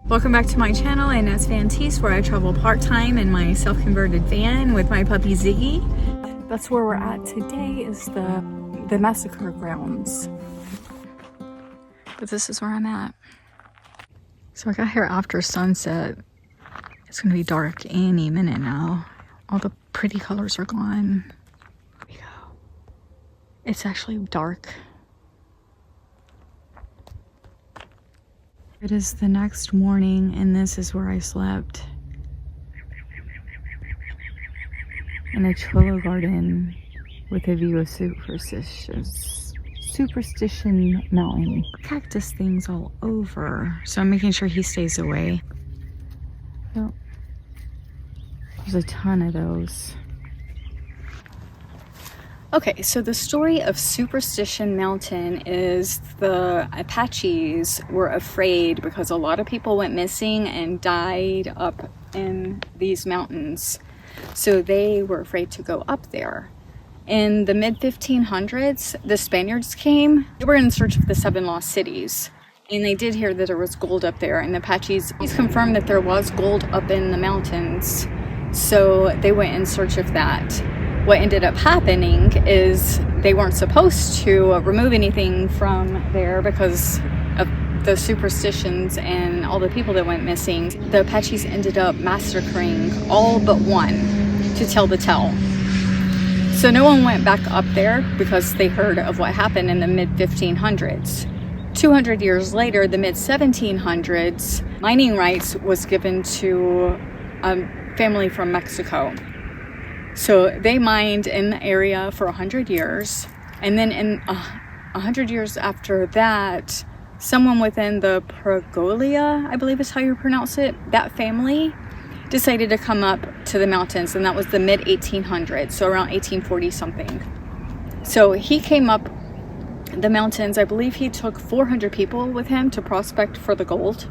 Welcome back to my channel, Inez Fantis, where I travel part-time in my self-converted van with my puppy Ziggy. That's where we're at today, is the Massacre Grounds. But this is where I'm at. So I got here after sunset. It's gonna be dark any minute now. All the pretty colors are gone. Here we go. It's actually dark. It is the next morning, and this is where I slept. In a Cholo garden with a view of Superstition Mountain. Cactus things all over, so I'm making sure he stays away. Oh, there's a ton of those. Okay, so the story of Superstition Mountain is the Apaches were afraid because a lot of people went missing and died up in these mountains. So they were afraid to go up there. In the mid-1500s, the Spaniards came. They were in search of the 7 lost cities. And they did hear that there was gold up there. And the Apaches confirmed that there was gold up in the mountains. So they went in search of that. What ended up happening is they weren't supposed to remove anything from there because of the superstitions and all the people that went missing. The Apaches ended up massacring all but one to tell the tale. So no one went back up there because they heard of what happened in the mid-1500s. 200 years later, the mid-1700s, mining rights was given to a family from Mexico. So they mined in the area for 100 years, and then in 100 years after that, someone within the Pergolia, I believe is how you pronounce it, that family decided to come up to the mountains, and that was the mid-1800s, so around 1840 something. So he came up the mountains. I believe he took 400 people with him to prospect for the gold,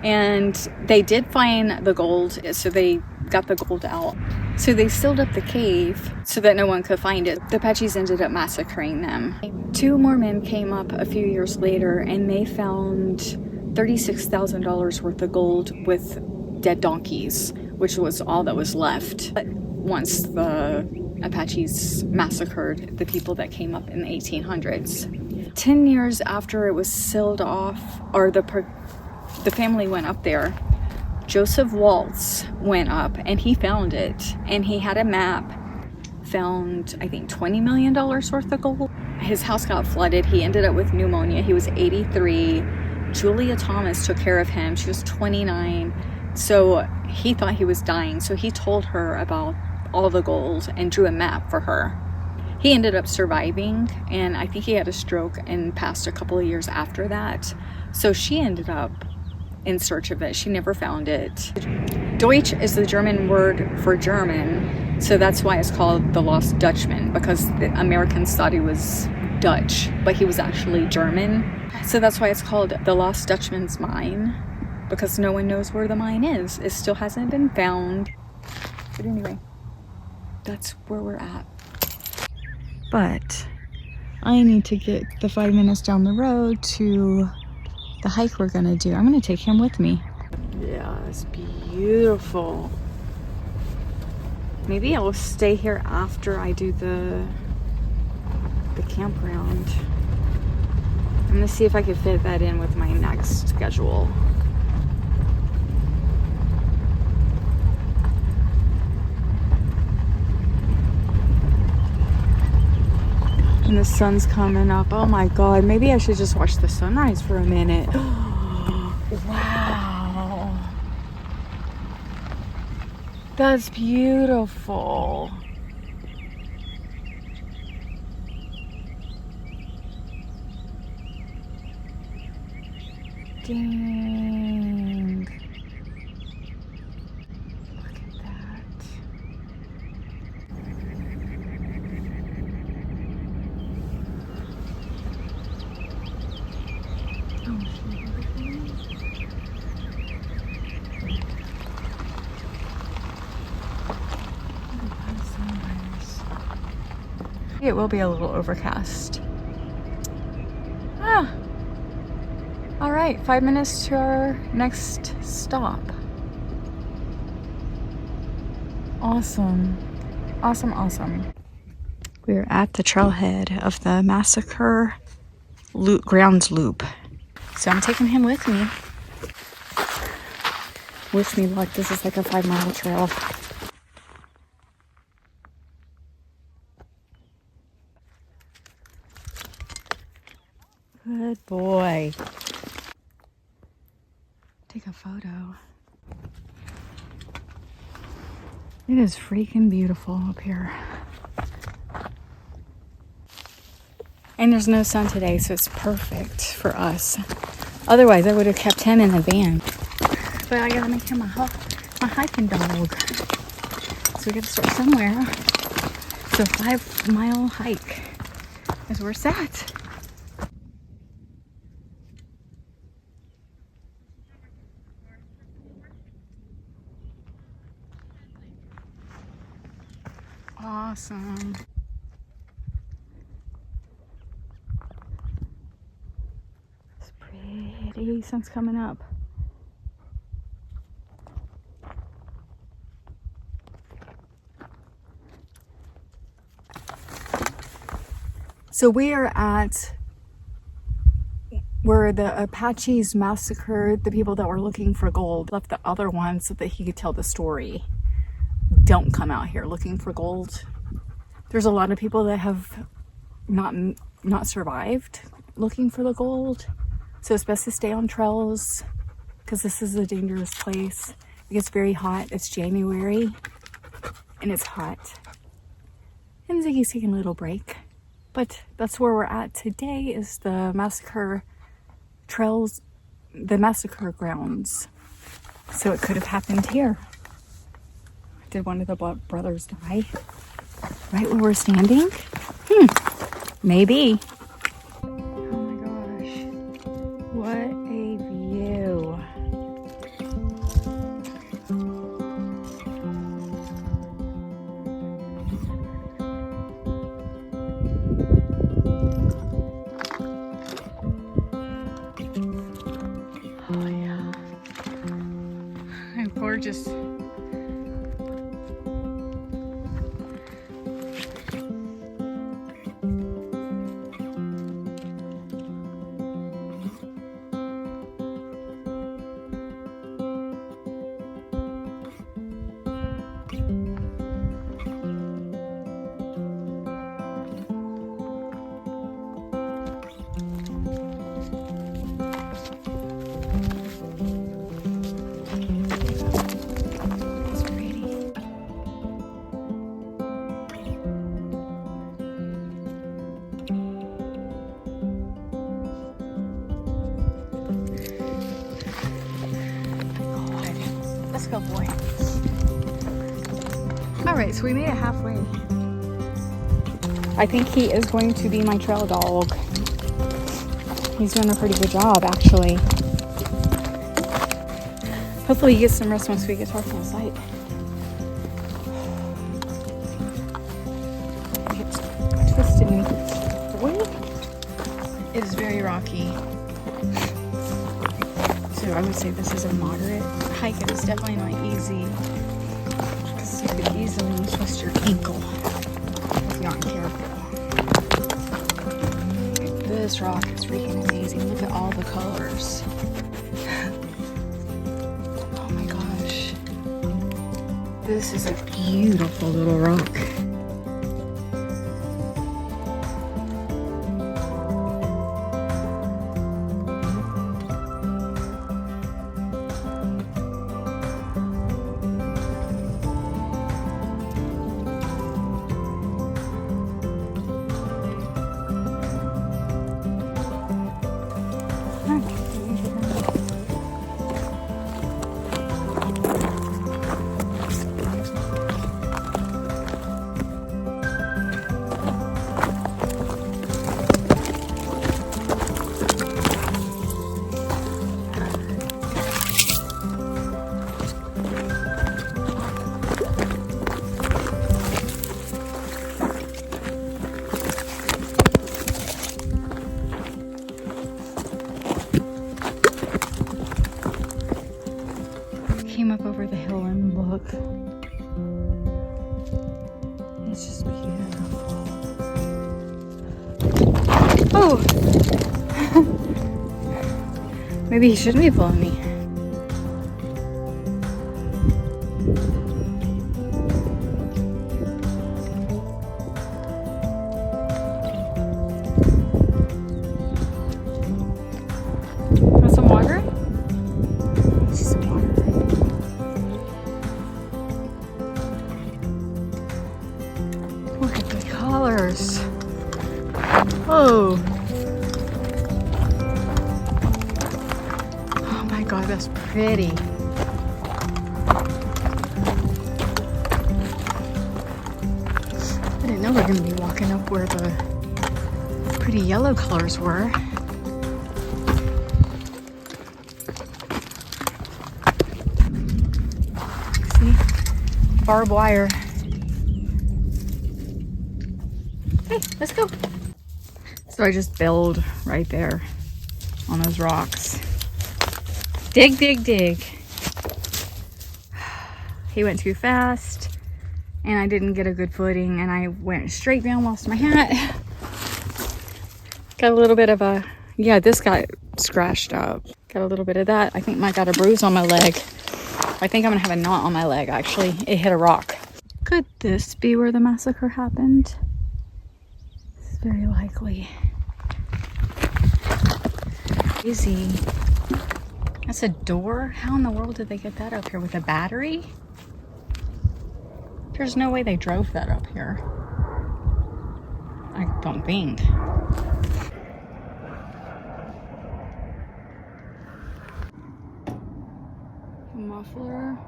and they did find the gold, so they got the gold out. So they sealed up the cave so that no one could find it. The Apaches ended up massacring them. 2 more men came up a few years later, and they found $36,000 worth of gold with dead donkeys, which was all that was left. But once the Apaches massacred the people that came up in the 1800s. 10 years after it was sealed off, or the family went up there, Joseph Waltz went up and he found it, and he had a map, found I think $20 million worth of gold. His house got flooded. He ended up with pneumonia. He was 83. Julia Thomas took care of him. She was 29. So he thought he was dying, so he told her about all the gold and drew a map for her. He ended up surviving, and I think he had a stroke and passed a couple of years after that. So she ended up in search of it. She never found it. Deutsch is the German word for German, so that's why it's called the Lost Dutchman, because the Americans thought he was Dutch, but he was actually German. So that's why it's called the Lost Dutchman Mine, because no one knows where the mine is. It still hasn't been found. But anyway, that's where we're at. But I need to get the 5 minutes down the road to the hike we're gonna do. I'm gonna take him with me. Yeah, it's beautiful. Maybe I'll stay here after I do the campground. I'm gonna see if I can fit that in with my next schedule. And the sun's coming up. Oh my god, maybe I should just watch the sunrise for a minute. Wow. That's beautiful. Dang. Look at that. It will be a little overcast. All right. right, 5 minutes to our next stop. Awesome. Awesome, awesome. We're at the trailhead of the Massacre Grounds loop. So I'm taking him with me. Wish me luck. This is like a 5-mile trail. Good boy. Take a photo. It is freaking beautiful up here. And there's no sun today, so it's perfect for us. Otherwise, I would have kept him in the van. But I gotta make him a hiking dog. So we gotta start somewhere. So a 5-mile hike is where it's at. Awesome. It's pretty. Sun's coming up. So we are at where the Apaches massacred the people that were looking for gold. Left the other one so that he could tell the story. Don't come out here looking for gold. There's a lot of people that have not survived looking for the gold. So it's best to stay on trails because this is a dangerous place. It gets very hot. It's January and it's hot. And Ziggy's taking a little break. But that's where we're at today, is the Massacre trails, the Massacre Grounds. So it could have happened here. Did one of the brothers die right where we're standing? Maybe. Oh my gosh. What a view. Oh yeah. And gorgeous. Let's go, boy. All right, so we made it halfway. I think he is going to be my trail dog. He's doing a pretty good job, actually. Hopefully he gets some rest once we get to our campsite. It's twisted me. It is very rocky. So I would say this is a moderate hike. It is definitely not easy because you could easily twist your ankle if you aren't careful. This rock is freaking amazing. Look at all the colors. Oh my gosh. This is a beautiful little rock. came up over the hill and look. It's just beautiful. Oh! Maybe he shouldn't be following me. Want some water? See some water. Look at the colors. Oh. Oh my God, that's pretty. I didn't know we were going to be walking up where the pretty yellow colors were. See? Barbed wire. Hey, let's go. So I just build right there on those rocks. Dig, dig, dig. He went too fast and I didn't get a good footing and I went straight down, lost my hat. Got a little bit of a, yeah, this got scratched up. Got a little bit of that. I think I got a bruise on my leg. I think I'm gonna have a knot on my leg actually. It hit a rock. Could this be where the massacre happened? It's very likely. Crazy. That's a door? How in the world did they get that up here with a battery? There's no way they drove that up here. I don't think. A muffler.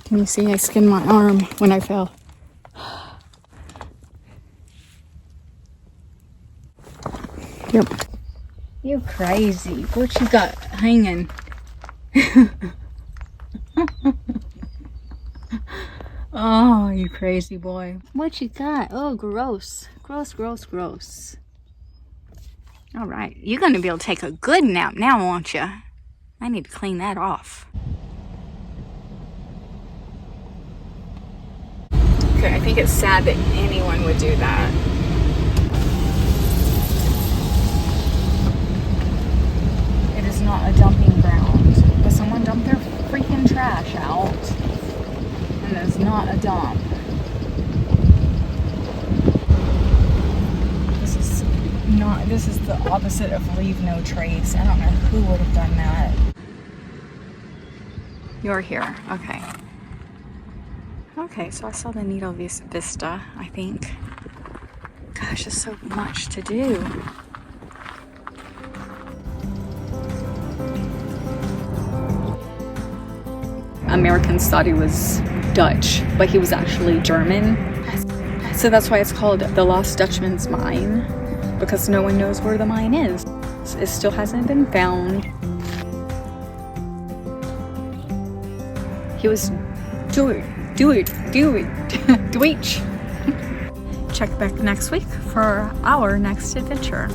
Can you see I skinned my arm when I fell? Yep. You crazy. What you got hanging? Oh, you crazy boy. What you got? Oh, gross. Gross, gross, gross. All right. You're going to be able to take a good nap now, won't you? I need to clean that off. Okay, I think it's sad that anyone would do that. It is not a dumping ground, but someone dumped their freaking trash out, and it's not a dump. This is the opposite of leave no trace. I don't know who would have done that. You're here, okay. Okay, so I saw the Needle Vista, I think. Gosh, there's so much to do. Americans thought he was Dutch, but he was actually German. So that's why it's called the Lost Dutchman Mine, because no one knows where the mine is. It still hasn't been found. He was Deutsch. Check back next week for our next adventure.